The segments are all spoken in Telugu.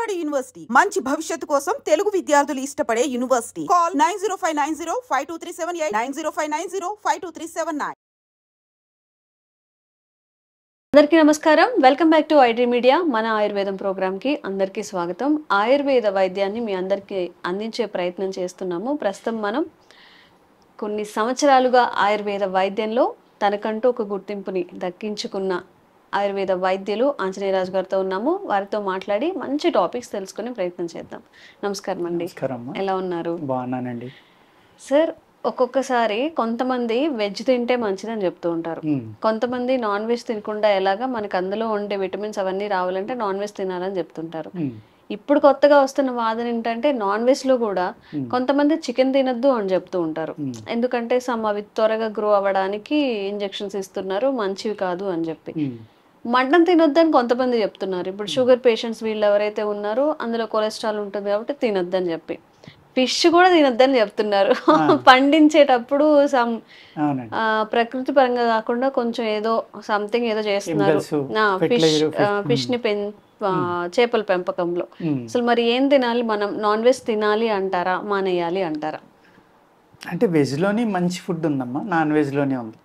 విజయవాడ యూనివర్సిటీ మంచి భవిష్యత్తు కోసం తెలుగు విద్యార్థులు ఇష్టపడే యూనివర్సిటీ. కాల్ 9059052378 9059052379. అందరికీ నమస్కారం. Welcome back to iDream media. మన ఆయుర్వేదం ప్రోగ్రామ్కి అందరికీ స్వాగతం. ఆయుర్వేద వైద్యాన్ని మీ అందరికీ అందించే ప్రయత్నం చేస్తున్నాము. ప్రస్తుతం మనం కొన్ని సంవత్సరాలుగా ఆయుర్వేద వైద్యంలో తనకంటూ ఒక గుర్తింపుని దక్కించుకున్న ఆయుర్వేద వైద్యులు ఆంజనేయరాజు గారితో ఉన్నాము. వారితో మాట్లాడి మంచి టాపిక్స్ తెలుసుకునే ప్రయత్నం చేద్దాం. నమస్కారం అండి. ఎలా ఉన్నారు? బాగున్నానండి సార్. ఒక్కొక్కసారి కొంతమంది వెజ్ తింటే మంచిదని చెప్తూ ఉంటారు, కొంతమంది నాన్ వెజ్ తినకుండా ఎలాగా మనకు అందులో ఉండే విటమిన్స్ అవన్నీ రావాలంటే నాన్ వెజ్ తినాలని చెప్తుంటారు. ఇప్పుడు కొత్తగా వస్తున్న వాదన ఏంటంటే నాన్ వెజ్ లో కూడా కొంతమంది చికెన్ తినద్దు అని చెప్తూ ఉంటారు. ఎందుకంటే అవి త్వరగా గ్రో అవ్వడానికి ఇంజెక్షన్స్ ఇస్తున్నారు, మంచివి కాదు అని చెప్పి. మటన్ తినొద్దని కొంతమంది చెప్తున్నారు. ఇప్పుడు షుగర్ పేషెంట్స్ వీళ్ళు ఎవరైతే ఉన్నారో అందులో కొలెస్ట్రాల్ ఉంటుంది కాబట్టి తినొద్దని చెప్పి, ఫిష్ కూడా తినొద్దని చెప్తున్నారు. పండించేటప్పుడు ప్రకృతి పరంగా కాకుండా కొంచెం ఏదో సంథింగ్ ఏదో చేస్తున్నారు ఫిష్ ని చేపల పెంపకంలో. అసలు మరి ఏం తినాలి? మనం నాన్ వెజ్ తినాలి అంటారా, మానేయాలి అంటారా? అంటే వెజ్లోని మంచి ఫుడ్ ఉందమ్మా, నాన్ వెజ్లోనే ఉంది.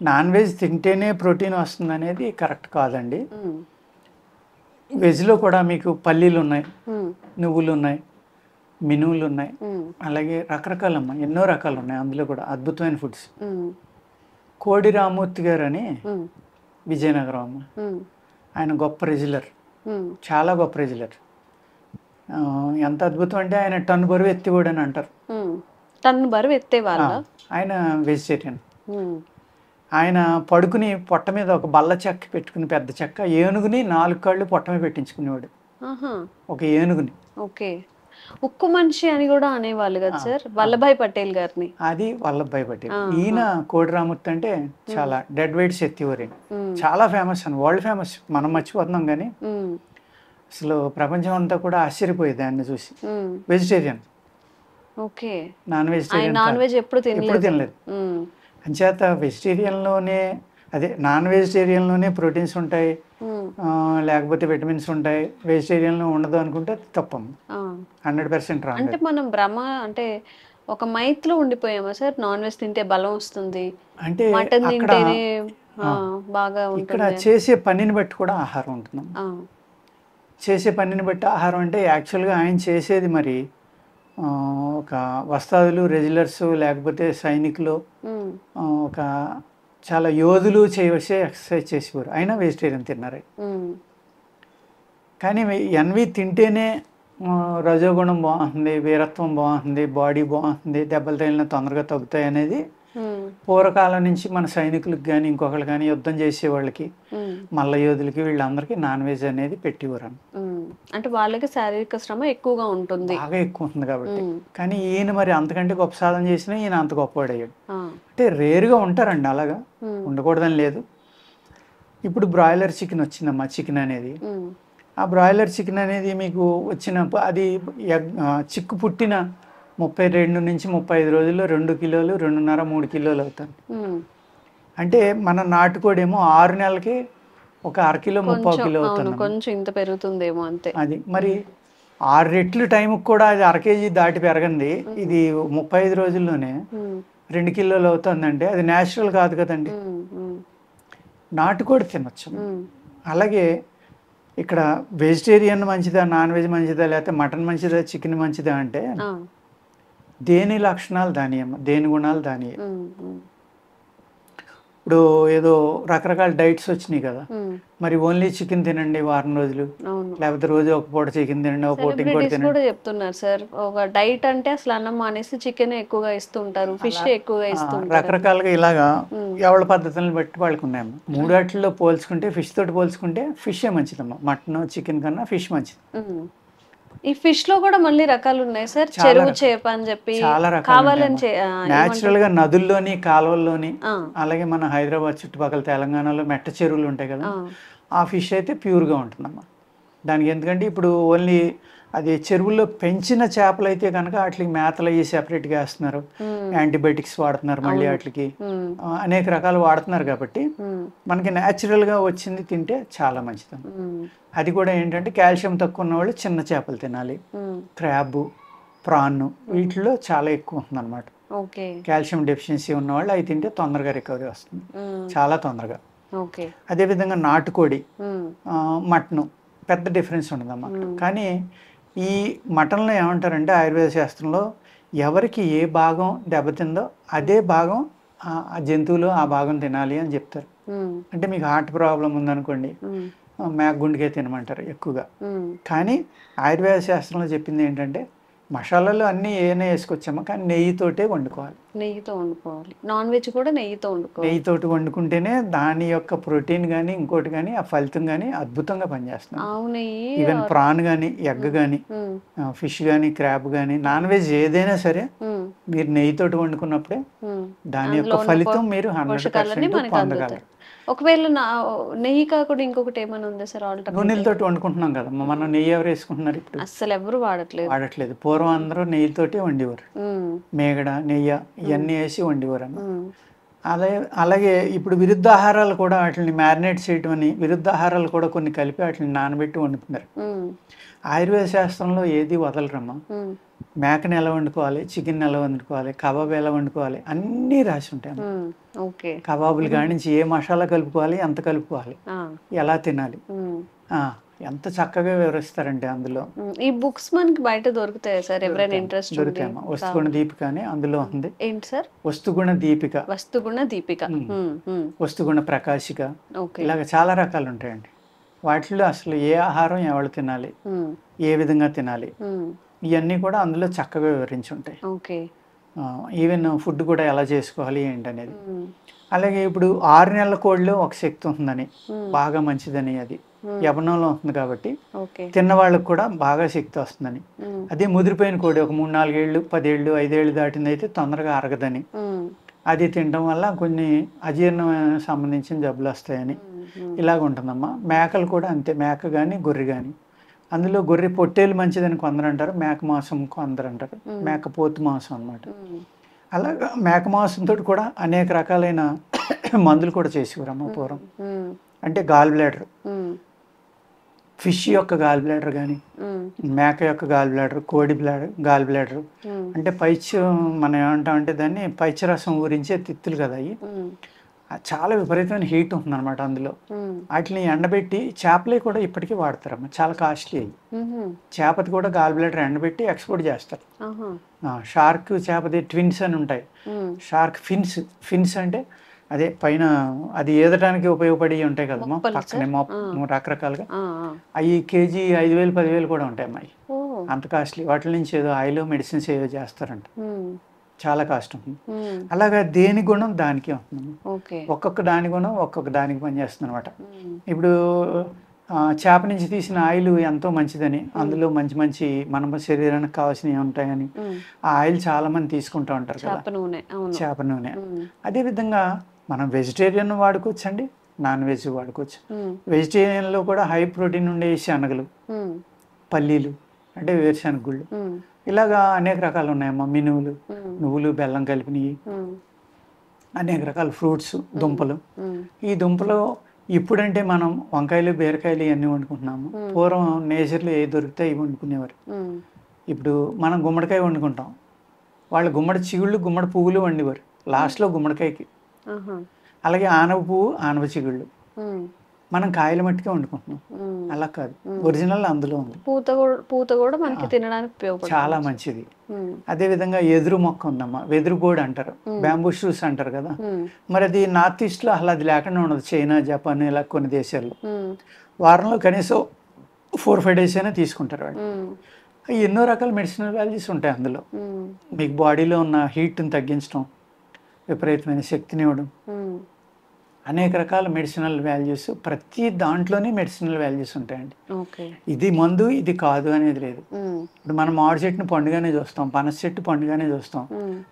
నాన్ వెజ్ తింటేనే ప్రోటీన్ వస్తుంది అనేది కరెక్ట్ కాదండి. వెజ్లో కూడా మీకు పల్లీలు ఉన్నాయి, నువ్వులు ఉన్నాయి, మినువులు ఉన్నాయి, అలాగే రకరకాలమ్మా ఎన్నో రకాలు ఉన్నాయి. అందులో కూడా అద్భుతమైన ఫుడ్స్. కోడి రామూర్తి గారు అని విజయనగరం అమ్మ, ఆయన గొప్ప రెజ్యులర్, చాలా గొప్ప రెజ్యులర్. ఎంత అద్భుతం అంటే ఆయన టన్ బరువు ఎత్తివాడు అని అంటారు. టన్ బరువు ఎత్తేవాళ్ళ? ఆయన వెజిటేరియన్. ఆయన పడుకుని పొట్ట మీద ఒక బల్ల చెక్క పెట్టుకుని, పెద్ద చెక్క, ఏనుగుని 4 కాళ్ళు పొట్ట మీద పెట్టించుకునేవాడు, ఒక ఏనుగుని. ఓకే. ఉక్కు మనిషి అని కూడా అనేవాళ్ళు కదా సార్, వల్లభాయ్ పటేల్ గారిని. అది వల్లభాయ్ పటేల్. ఈయన కోడి రామూర్తి అంటే చాలా డెడ్ వెయిట్స్ ఎత్తివారు, చాలా ఫేమస్ అని, వరల్డ్ ఫేమస్. మనం మర్చిపోతున్నాం కానీ అసలు ప్రపంచం అంతా కూడా ఆశ్చర్యపోయేది ఆయన్ని చూసి. వెజిటేరియన్. ఓకే. నాన్ వెజ్ ఎప్పుడు తినలేదు. అంచేత వెజిటేరియన్లోనే, అదే నాన్ వెజిటేరియన్లోనే ప్రోటీన్స్ ఉంటాయి, లేకపోతే విటమిన్స్ ఉంటాయి, వెజిటేరియన్లో ఉండదు అనుకుంటే తప్పము. 100% రాంగ్. అంటే మనం అంటే ఒక మైత్లో ఉండిపోయామా సార్? నాన్ వెజ్ తింటే బలం వస్తుంది అంటే, మటన్ తింటేనే బాగా ఉంటుంది. ఇక్కడ చేసే పనిని బట్టి కూడా ఆహారం ఉంటుంది. చేసే పనిని బట్టి ఆహారం అంటే యాక్చువల్గా ఆయన చేసేది మరి ఒక వస్తాదులు, రెగ్యులర్స్, లేకపోతే సైనికులు, ఒక చాలా యోధులు చేయవలసే ఎక్సర్సైజ్ చేసేవారు. అయినా వెజిటేరియన్ తిన్నారు. కానీ ఎన్వి తింటేనే రజోగుణం బాగుంటుంది, వీరత్వం బాగుంటుంది, బాడీ బాగుంటుంది, దెబ్బలు తగిలిన తొందరగా తగ్గుతాయి అనేది పూర్వకాలం నుంచి మన సైనికులకు కానీ ఇంకొకరు కానీ యుద్ధం చేసే వాళ్ళకి, మల్ల యోధులకి, వీళ్ళందరికీ నాన్ వెజ్ అనేది పెట్టేవారు. అంటే వాళ్ళకి శారీరక శ్రమ ఎక్కువగా ఉంటుంది, బాగా ఎక్కువ ఉంటుంది కాబట్టి. కానీ ఈయన మరి అంతకంటే గొప్ప సాధన చేసినా ఈయన అంత గొప్పవాడయ్యాడు. అంటే రేరుగా ఉంటారండి, అలాగా ఉండకూడదని లేదు. ఇప్పుడు బ్రాయిలర్ చికెన్ వచ్చిందమ్మా, చికెన్ అనేది. ఆ బ్రాయిలర్ చికెన్ అనేది మీకు వచ్చిన, అది చిక్కు పుట్టిన 32 నుంచి 35 రోజుల్లో 2 కిలోలు, 2.5, 3 కిలోలు అవుతాయి. అంటే మన నాటుకోడి ఏమో 6 నెలలకి ఒక 1/2 కిలో 3/4 కిలో అవుతుంది. కొంచెం ఇంత పెరుగుతుందేమో అంతే. అది మరి 6 రెట్లు టైంకి కూడా అది 1/2 కేజీ దాటి పెరగండి. ఇది 35 రోజుల్లోనే 2 కిలోలు అవుతుందంటే అది న్యాచురల్ కాదు కదండి. నాటుకోడి తినొచ్చు. అలాగే ఇక్కడ వెజిటేరియన్ మంచిదా, నాన్ వెజ్ మంచిదా, లేకపోతే మటన్ మంచిదా, చికెన్ మంచిదా అంటే దేని లక్షణాలు దాని, దేని గుణాలు దాని. ఇప్పుడు ఏదో రకరకాల డైట్స్ వచ్చినాయి కదా, మరి ఓన్లీ చికెన్ తినండి వారం రోజులు, లేకపోతే రోజు ఒక పూట చికెన్ తినండి, ఒక పూట ఇంకోటి తినండి చెప్తున్నారు సార్. ఒక డైట్ అంటే అసలు అన్నం మానేసి చికెన్ ఎక్కువగా ఇస్తుంటారు, ఫిష్ ఎక్కువగా ఇస్తుంటారు. రకరకాలుగా ఇలాగా ఎవరి పద్ధతులను బట్టి వాళ్ళకి ఉన్నాయమ్మా. 3 వాటిల్లో పోల్చుకుంటే, ఫిష్ తోటి పోల్చుకుంటే ఫిషే మంచిదమ్మా. మటన్, చికెన్ కన్నా ఫిష్ మంచిది. ఈ ఫిష్ లో కూడా మళ్ళీ రకాలు ఉన్నాయి సార్. చెరువు చేప అని చెప్పి చాలా రకాలు న్యాచురల్ గా నదుల్లోని, కాలువల్లోని, అలాగే మన హైదరాబాద్ చుట్టుపక్కల తెలంగాణలో మెట్ట చెరువులు ఉంటాయి కదా, ఆ ఫిష్ అయితే ప్యూర్ గా ఉంటుందమ్మా. దానికి ఎందుకంటే ఇప్పుడు ఓన్లీ అది చెరువుల్లో పెంచిన చేపలు అయితే కనుక వాటికి మేతలు అయ్యి సెపరేట్గా వేస్తున్నారు, యాంటీబయాటిక్స్ వాడుతున్నారు, మళ్ళీ వాటికి అనేక రకాలు వాడుతున్నారు. కాబట్టి మనకి న్యాచురల్గా వచ్చింది తింటే చాలా మంచిది. అది కూడా ఏంటంటే కాల్షియం తక్కువ ఉన్న వాళ్ళు చిన్న చేపలు తినాలి. క్రాబ్, ప్రాన్ వీటిలో చాలా ఎక్కువ ఉంటుంది అనమాట. కాల్షియం డెఫిషియన్సీ ఉన్న వాళ్ళు అవి తింటే తొందరగా రికవరీ వస్తుంది, చాలా తొందరగా. అదేవిధంగా నాటుకోడి, మటన్ పెద్ద డిఫరెన్స్ ఉండదమ్మా. కానీ ఈ మటన్లో ఏమంటారంటే ఆయుర్వేద శాస్త్రంలో ఎవరికి ఏ భాగం దెబ్బతిందో అదే భాగం ఆ జంతువులు ఆ భాగం తినాలి అని చెప్తారు. అంటే మీకు హార్ట్ ప్రాబ్లం ఉందనుకోండి, మేక గుండెకే తినమంటారు ఎక్కువగా. కానీ ఆయుర్వేద శాస్త్రంలో చెప్పింది ఏంటంటే మసాలాలు అన్నీ ఏమైనా వేసుకొచ్చామా, కానీ నెయ్యితోటే వండుకోవాలి. నెయ్యితో వండుకోవాలి. నాన్ వెజ్ కూడా నెయ్యితో వండుకోవాలి. నెయ్యితోటి వండుకుంటేనే దాని యొక్క ప్రోటీన్ కానీ ఇంకోటి కానీ ఆ ఫలితం కానీ అద్భుతంగా పనిచేస్తుంది. ఈవెన్ ప్రాన్ కానీ, ఎగ్ కానీ, ఫిష్ కానీ, క్రాబ్ కానీ, నాన్ వెజ్ ఏదైనా సరే మీరు నెయ్యితోటి వండుకున్నప్పుడే దాని యొక్క ఫలితం మీరు 100% పొందగలరు. ఒకవేళ నెయ్యి కాకుండా ఇంకొకటి ఏమైనా ఉందా సార్? నూనెలతోటి వండుకుంటున్నాం కదా మనం. నెయ్యి ఎవరు వేసుకుంటున్నారు ఇప్పుడు? అసలు ఎవరు వాడట్లేదు. పూర్వం అందరూ నెయ్యితోటి వండేవారు. మేగడ, నెయ్యి ఇవన్నీ వేసి వండేవారు అన్న. అలాగే ఇప్పుడు విరుద్ధాహారాలు కూడా వాటిని మ్యారినేట్ చేయటం అని విరుద్ధాహారాలు కూడా కొన్ని కలిపి వాటిని నానబెట్టి వండుతున్నారు. ఆయుర్వేద శాస్త్రంలో ఏది వదలరమ్మా. మేకని ఎలా వండుకోవాలి, చికెన్ ఎలా వండుకోవాలి, కబాబ్ ఎలా వండుకోవాలి అన్నీ రాసి ఉంటాయి. కబాబులు కానించి ఏ మసాలా కలుపుకోవాలి, ఎంత కలుపుకోవాలి, ఎలా తినాలి, ఎంత చక్కగా వివరిస్తారంటే అందులో. ఈ బుక్స్ మనకి బయట దొరుకుతాయి సార్? ఎవరైనా ఇంట్రెస్ట్ దొరుకుతాయమ్మా. వస్తుగుణ దీపిక అని అందులో ఉంది. ఏంటి సార్? వస్తుగుణ దీపిక, వస్తుగుణ ప్రకాశిక, ఇలాగ చాలా రకాలు ఉంటాయండి. వాటిలో అసలు ఏ ఆహారం ఎవరు తినాలి, ఏ విధంగా తినాలి, ఇవన్నీ కూడా అందులో చక్కగా వివరించి ఉంటాయి. ఈవెన్ ఫుడ్ కూడా ఎలా చేసుకోవాలి ఏంటనేది. అలాగే ఇప్పుడు 6 నెలల కోడిలో ఒక శక్తి ఉంటుందని, బాగా మంచిదని, అది యవనంలో ఉంటుంది కాబట్టి తిన్న వాళ్ళకి కూడా బాగా శక్తి వస్తుందని. అదే ముదిరిపోయిన కోడి ఒక 3-4 ఏళ్ళు, 10 ఏళ్ళు, 5 ఏళ్ళు దాటింది అయితే తొందరగా అరగదని, అది తినడం వల్ల కొన్ని అజీర్ణం సంబంధించిన జబ్బులు వస్తాయని ఇలాగ ఉంటుందమ్మా. మేకలు కూడా అంతే. మేక కానీ గొర్రె కానీ, అందులో గొర్రె పొట్టేలు మంచిదని కొందరు అంటారు, మేక మాంసం కొందరు అంటారు, మేక పోతు మాంసం అనమాట. అలాగా మేక మాంసంతో కూడా అనేక రకాలైన మందులు కూడా చేసేవారమ్మ పూర్వం. అంటే గాల్ బ్లాడర్, ఫిష్ యొక్క గాల్ బ్లాడర్ కానీ, మేక యొక్క గాల్ బ్లాడర్, కోడి గాల్ బ్లాడర్ అంటే మనం ఏమంటామంటే దాన్ని పైచరసం ఊరించే తిత్తులు కదా అవి. చాలా విపరీతమైన హీట్ ఉంటుంది అనమాట అందులో. వాటిని ఎండబెట్టి చేపలే కూడా ఇప్పటికీ వాడతారమ్మా, చాలా కాస్ట్లీ అయ్యి. చేపది కూడా గాల్ బ్లాడర్ ఎండబెట్టి ఎక్స్పోర్ట్ చేస్తారు. షార్క్ చేపది ట్విన్స్ అని ఉంటాయి. షార్క్ ఫిన్స్ అంటే అదే పైన అది ఏదటానికి ఉపయోగపడి ఉంటాయి కదమ్మా, పక్కనే రకరకాలుగా. అవి కేజీ 5,000, 10,000 కూడా ఉంటాయి అమ్మాయి, అంత కాస్ట్లీ. వాటి నుంచి ఏదో ఆయిల్, మెడిసిన్స్ ఏదో చేస్తారంట, చాలా కాస్ట్ ఉంటుంది. అలాగా దేని గుణం దానికి ఉంటుంది. ఒక్కొక్క దాని గుణం ఒక్కొక్క దానికి పనిచేస్తుంది అనమాట. ఇప్పుడు చేప నుంచి తీసిన ఆయిల్ ఎంతో మంచిదని, అందులో మంచి మంచి మన శరీరానికి కావాల్సినవి ఉంటాయని ఆ ఆయిల్ చాలా మంది తీసుకుంటూ ఉంటారు కదా, చేప నూనె. అదేవిధంగా మనం వెజిటేరియన్ వాడుకోవచ్చు అండి, నాన్ వెజ్ వాడుకోవచ్చు. వెజిటేరియన్లో కూడా హై ప్రోటీన్ ఉండే శనగలు, పల్లీలు అంటే వేరుశనగ గుళ్ళు, ఇలాగా అనేక రకాలు ఉన్నాయమ్మా. మినువులు, నువ్వులు, బెల్లం కలిపినవి, అనేక రకాల ఫ్రూట్స్, దుంపలు. ఈ దుంపలు ఇప్పుడంటే మనం వంకాయలు, బీరకాయలు ఇవన్నీ వండుకుంటున్నాము. పూర్వం నేచర్లో ఏ దొరికితే ఇవి వండుకునేవారు. ఇప్పుడు మనం గుమ్మడికాయ వండుకుంటాం, వాళ్ళు గుమ్మడి చిగుళ్ళు, గుమ్మడి పువ్వులు వండేవారు లాస్ట్లో గుమ్మడికాయకి. అలాగే ఆనవ పువ్వు, ఆనవ చిగుళ్ళు. మనం కాయల మట్టిగా వండుకుంటున్నాం, అలా కాదు, ఒరిజినల్ అందులో ఉంది. పూత కూడా మనకి తినడానికి ఉపయోగపడుతుంది, చాలా మంచిది. అదే విధంగా ఎదురు మొక్క ఉందమ్మా, వెదురు బోర్డు అంటారు, బ్యాంబూ షూస్ అంటారు కదా. మరి అది నార్త్ ఈస్ట్ లో అసలు అది లేకుండా ఉండదు. చైనా, జపాన్ ఇలా కొన్ని దేశాల్లో వారంలో కనీసం 4-5 days అయినా తీసుకుంటారు వాళ్ళు. ఎన్నో రకాల మెడిసినల్ వాల్యూస్ ఉంటాయి అందులో. మీకు బాడీలో ఉన్న హీట్ని తగ్గించడం, విపరీతమైన శక్తిని ఇవ్వడం, అనేక రకాల మెడిసినల్ వాల్యూస్. ప్రతి దాంట్లోనే మెడిసినల్ వాల్యూస్ ఉంటాయండి. ఇది మందు, ఇది కాదు అనేది లేదు. ఇప్పుడు మనం మామిడి చెట్టుని పండుగానే చూస్తాం, పనస చెట్టు పండుగానే చూస్తాం,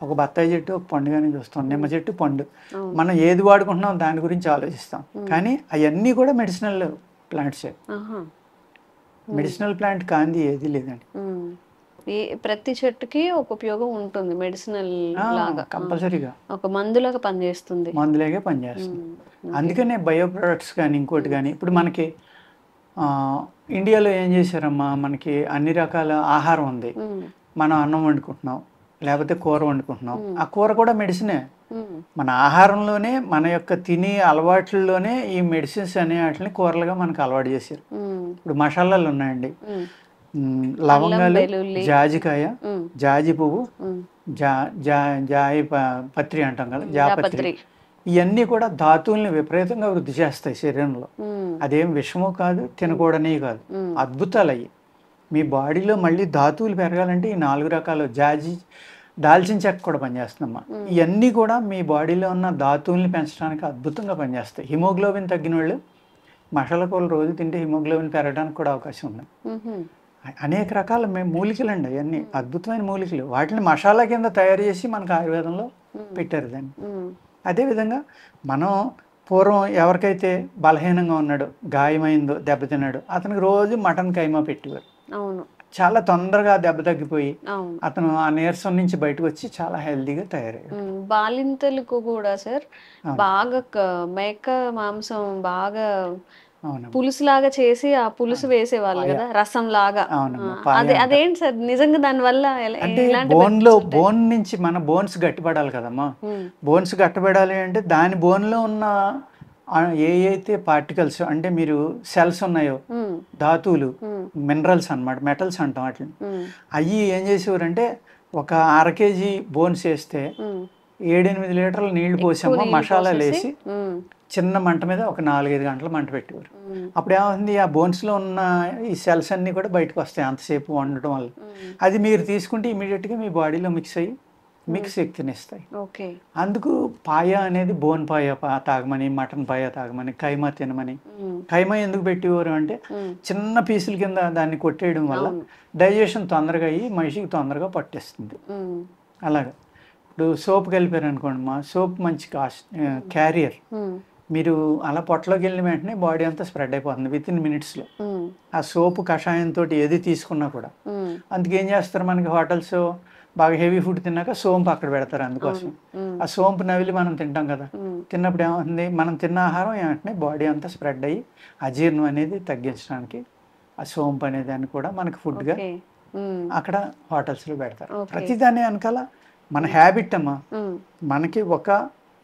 ఒక బత్తాయి చెట్టు ఒక పండుగానే చూస్తాం, నిమ్మ చెట్టు పండు. మనం ఏది వాడుకుంటున్నాం దాని గురించి ఆలోచిస్తాం. కానీ అవన్నీ కూడా మెడిసినల్ ప్లాంట్సే. మెడిసినల్ ప్లాంట్ కాంది ఏది లేదండి. ప్రతి చెట్టుకి ఒక ఉపయోగం ఉంటుంది మెడిసినల్ లాగా, కంపల్సరీగా ఒక మందులాగా పనిచేస్తుంది, మందులాగే పనిచేస్తుంది. అందుకనే బయో ప్రొడక్ట్స్ కానీ ఇంకోటి కానీ ఇప్పుడు మనకి ఇండియాలో ఏం చేశారమ్మా, మనకి అన్ని రకాల ఆహారం ఉంది. మనం అన్నం వండుకుంటున్నాం, లేకపోతే కూర వండుకుంటున్నాం, ఆ కూర కూడా మెడిసినే. మన ఆహారంలోనే, మన యొక్క తినే అలవాట్లలోనే ఈ మెడిసిన్స్ అనే వాటిని కూరలుగా మనకు అలవాటు చేశారు. ఇప్పుడు మసాలాలు ఉన్నాయండి, లవంగాలు, జాజికాయ, జాజి పువ్వు, జాయి పత్రి అంటాం కదా, జాపత్రి, ఇవన్నీ కూడా ధాతువుల్ని విపరీతంగా వృద్ధి చేస్తాయి శరీరంలో. అదేం విషమో కాదు, తినకూడనే కాదు, అద్భుతాలు అయ్యి. మీ బాడీలో మళ్ళీ ధాతువులు పెరగాలంటే ఈ 4 రకాలు దాల్చిన చెక్క కూడా పనిచేస్తుందమ్మా. ఇవన్నీ కూడా మీ బాడీలో ఉన్న ధాతువుల్ని పెంచడానికి అద్భుతంగా పనిచేస్తాయి. హిమోగ్లోబిన్ తగ్గిన వాళ్ళు మసాలా కూరలు రోజు తింటే హిమోగ్లోబిన్ పెరగడానికి కూడా అవకాశం ఉంది. అనేక రకాల మూలికలు అండి, అవన్నీ అద్భుతమైన మూలికలు. వాటిని మసాలా కింద తయారు చేసి మనకు ఆయుర్వేదంలో పెట్టారు దాన్ని. అదేవిధంగా మనం పూర్వం ఎవరికైతే బలహీనంగా ఉన్నాడో, గాయమైందో, దెబ్బతిన్నాడో, అతనికి రోజు మటన్ కైమా పెట్టేవారు. చాలా తొందరగా దెబ్బ తగ్గిపోయి అతను ఆ నీరసం నుంచి బయటకు వచ్చి చాలా హెల్దీగా తయారయ్యాడు. బాలింతలకు కూడా సార్ బాగా మేక మాంసం బాగా పులుసు లాగా చేసి ఆ పులుసు వేసేవాళ్ళు కదా, రసం లాగా. అదేంటి సార్ నిజంగా దాని వల్ల అంటే బోన్ నుంచి మన బోన్స్ గట్టిపడాలి కదమ్మా. బోన్స్ గట్టిపడాలి అంటే దాని బోన్లో ఉన్న అయితే పార్టికల్స్, అంటే మీరు సెల్స్ ఉన్నాయో, ధాతువులు, మినరల్స్ అన్నమాట, మెటల్స్ అంటాం వాటిని, అవి ఏం చేసేవారంటే ఒక 1/2 kg బోన్స్ వేస్తే 7-8 లీటర్లు నీళ్లు పోసామో మసాలాలు వేసి చిన్న మంట మీద ఒక 4-5 గంటలు మంట పెట్టేవారు. అప్పుడు ఏమవుతుంది, ఆ బోన్స్లో ఉన్న ఈ సెల్స్ అన్నీ కూడా బయటకు వస్తాయి అంతసేపు వండటం వల్ల. అది మీరు తీసుకుంటే ఇమీడియట్గా మీ బాడీలో మిక్స్ అయ్యి మీకు శక్తిని ఇస్తాయి. అందుకు పాయ అనేది బోన్ పాయ తాగమని, మటన్ పాయ తాగమని, కైమా తినమని. కైమా ఎందుకు పెట్టేవారు అంటే చిన్న పీసుల కింద దాన్ని కొట్టేయడం వల్ల డైజెషన్ తొందరగా అయ్యి మనిషికి తొందరగా పట్టేస్తుంది. అలాగా ఇప్పుడు సోప్ కలిపారు అనుకోండి, మా సోప్ మంచి క్యారియర్. మీరు అలా పొట్టలోకి వెళ్ళిన వెంటనే బాడీ అంతా స్ప్రెడ్ అయిపోతుంది వితిన్ మినిట్స్లో. ఆ సోపు కషాయంతో ఏది తీసుకున్నా కూడా. అందుకేం చేస్తారు, మనకి హోటల్స్ బాగా హెవీ ఫుడ్ తిన్నాక సోంపు అక్కడ పెడతారు. అందుకోసం ఆ సోంపు నవిలి మనం తింటాం కదా, తిన్నప్పుడు ఏమవుతుంది, మనం తిన్న ఆహారం ఏమంటే బాడీ అంతా స్ప్రెడ్ అయ్యి అజీర్ణం అనేది తగ్గించడానికి ఆ సోంపు అనేదాన్ని కూడా మనకి ఫుడ్గా అక్కడ హోటల్స్లో పెడతారు. ప్రతిదాన్ని వెనకాల మన హ్యాబిట్ అమ్మా. మనకి ఒక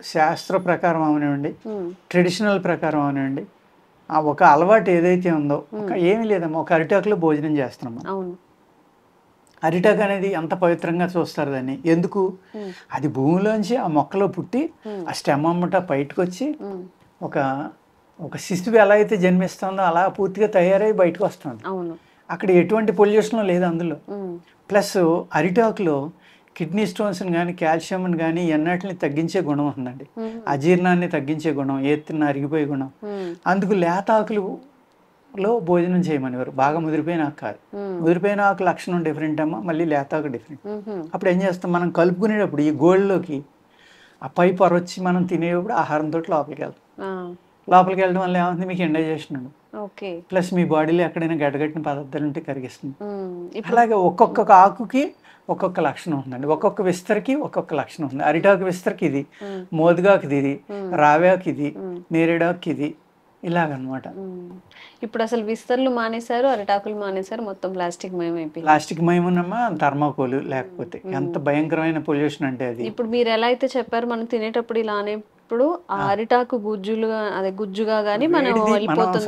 శాస్త్ర ప్రకారం అవనివ్వండి, ట్రెడిషనల్ ప్రకారం అవనివ్వండి, ఆ ఒక అలవాటు ఏదైతే ఉందో, ఏమీ లేదమ్మా, ఒక అరిటాకులో భోజనం చేస్తున్నాం. అరిటాకు అనేది ఎంత పవిత్రంగా చూస్తారు దాన్ని. ఎందుకు, అది భూమిలోంచి ఆ మొక్కలో పుట్టి ఆ స్టెమ్ అమ్మట బయటకు వచ్చి ఒక శిశువు ఎలా అయితే జన్మిస్తుందో అలా పూర్తిగా తయారై బయటకు వస్తుంది. అక్కడ ఎటువంటి పొల్యూషన్ లేదు అందులో. ప్లస్ అరిటాకులో కిడ్నీ స్టోన్స్ కానీ, కాల్షియంని కానీ, ఎన్నటిని తగ్గించే గుణం ఉందండి. అజీర్ణాన్ని తగ్గించే గుణం, ఏత్తిన అరిగిపోయే గుణం. అందుకు లేతాకులో భోజనం చేయమనేవారు. బాగా ముదిరిపోయిన ఆకు కాదు, ముదిరిపోయిన ఆకు లక్షణం డిఫరెంట్ అమ్మా, మళ్ళీ లేతాకు డిఫరెంట్. అప్పుడు ఏం చేస్తాం, మనం కలుపుకునేటప్పుడు ఈ గోల్డ్లోకి ఆ పై పొరొచ్చి మనం తినేటప్పుడు ఆహారంతో లోపలికి వెళ్ళడం వల్ల ఏమవుతుంది, మీకు ఇండైజెషన్ ఉండదు. ప్లస్ మీ బాడీలో ఎక్కడైనా గడ్డగట్టిన పదార్థాలు ఉంటే కరిగిస్తుంది. అలాగే ఒక్కొక్క ఆకుకి ఒక్కొక్క లక్షణం ఉందండి, ఒక్కొక్క విస్తరికి ఒక్కొక్క లక్షణం ఉంది. అరిటాకు విస్తరికి ఇది, మోదుగాకు ఇది, రావాకు ఇది, నేరేడాకు ఇది, ఇలాగనమాట. ఇప్పుడు అసలు విస్తర్లు మానేశారు, అరిటాకులు మానేశారు, మొత్తం ప్లాస్టిక్ మయం అయిపోయింది. ప్లాస్టిక్ మయం ఉన్నమా, థర్మాకోల్ లేకపోతే ఎంత భయంకరమైన పొల్యూషన్ అంటే అది. ఇప్పుడు మీరు ఎలా అయితే చెప్పారు, మనం తినేటప్పుడు ఇలానే ఇప్పుడు ఆ అరిటాకు గుజ్జులుగా, అదే గుజ్జుగా గానీ మనం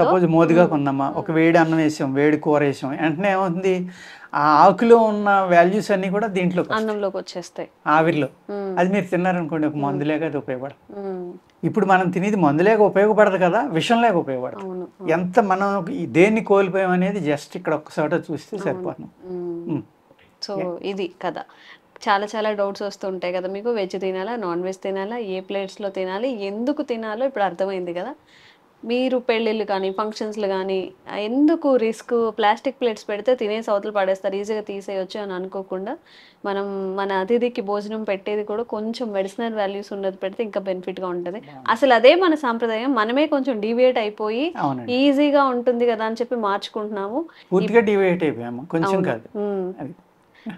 సపోజ్ మోదుగాకు ఉందమ్మా, ఒక వేడి అన్నం వేసాం, వేడి కూర వేసాం, వెంటనే ఏమవుతుంది, ఆ ఆకులో ఉన్న వాల్యూస్ అన్ని కూడా దీంట్లో అన్నంలోకి వచ్చేస్తాయి ఆవిరిలో. అది మీరు తిన్నారనుకోండి, ఒక మందులేక అది ఉపయోగపడదు. ఇప్పుడు మనం తినేది మందులేక ఉపయోగపడదు కదా, విషం లేక ఉపయోగపడదు. ఎంత మనం దేన్ని కోల్పోయాం అనేది జస్ట్ ఇక్కడ ఒక్కసారి చూస్తే సరిపోతుంది. సో ఇది కదా, చాలా చాలా డౌట్స్ వస్తుంటాయి కదా మీకు, వెజ్ తినాలా, నాన్ వెజ్ తినాలా, ఏ ప్లేట్స్లో తినాలి, ఎందుకు తినాలో ఇప్పుడు అర్థమైంది కదా. మీరు పెళ్ళిళ్ళు కానీ ఫంక్షన్స్లు కానీ ఎందుకు రిస్క్, ప్లాస్టిక్ ప్లేట్స్ పెడితే తినేసి అవతలు పడేస్తారు, ఈజీగా తీసేయొచ్చు అని అనుకోకుండా మనం మన అతిథికి భోజనం పెట్టేది కూడా కొంచెం మెడిసినల్ వాల్యూస్ ఉన్నది పెడితే ఇంకా బెనిఫిట్గా ఉంటుంది. అసలు అదే మన సాంప్రదాయం, మనమే కొంచెం డివియేట్ అయిపోయి ఈజీగా ఉంటుంది కదా అని చెప్పి మార్చుకుంటున్నాము. పూర్తిగా డివియేట్ అయిపోయాము, కొంచెం కాదు.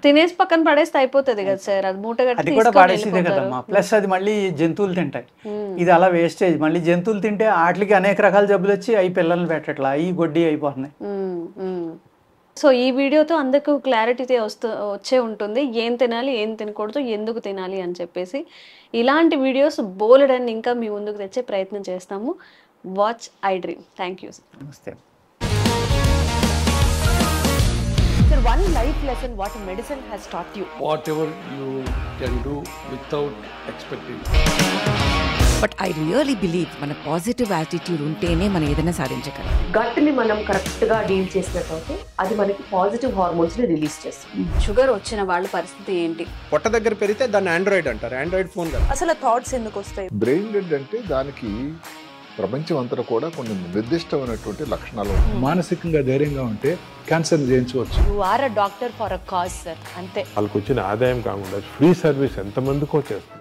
తినేసి పక్కన పడేస్తే అయిపోతుంది కదా సార్, అది మూట అది కూడా పడేసేదే కదమ్మా. ప్లస్ అది మళ్ళీ జంతువులు తింటాయి, ఇది అలా వేస్టేజ్. మళ్ళీ జంతువులు తింటే వాటికి అనేక రకాల జబ్బులు వచ్చి అవి పిల్లల్ని పెట్టట్లా, అవి గొడ్డి అయిపోతున్నాయి. సో ఈ వీడియోతో అందరికీ క్లారిటీ వచ్చే ఉంటుంది, ఏం తినాలి ఏం తినకూడదు, ఎందుకు తినాలి అని చెప్పేసి. ఇలాంటి వీడియోస్ బోలెడన్ని ఇంకా మీ ముందుకు తెచ్చే ప్రయత్నం చేస్తాము. Watch I dream. Thank you. నమస్తే. Sir, one life lesson what medicine has taught you. Whatever you can do without expecting. But I really believe మన పాజిటివ్ యాటిట్యూడ్ ఉంటేనే మనం ఏదైనా సాధించగలం. గట్ ని మనం కరెక్ట్ గా డీల్ చేసినట్లయితే అది మనకి పాజిటివ్ హార్మోన్స్ ని రిలీజ్ చేస్తుంది. షుగర్ వచ్చిన వాళ్ళ పరిస్థితి ఏంటి? పొట్ట దగ్గర పెరిగితే దాన్ని ఆండ్రాయిడ్ అంటారు, ఆండ్రాయిడ్ ఫోన్ కదా. అసలు థాట్స్ ఎందుకు వస్తాయి? బ్రెయిన్ డెడ్ అంటే దానికి ప్రపంచం అంతా కూడా కొన్ని నిర్దిష్టమైనటువంటి లక్షణాలు. మానసికంగా ధైర్యంగా ఉంటే క్యాన్సర్ జయించవచ్చు. You are a doctor for a cause sir, అంతే. వాళ్ళకి వచ్చిన ఆదాయం కాకుండా ఫ్రీ సర్వీస్ ఎంతమందికో చేస్తారు.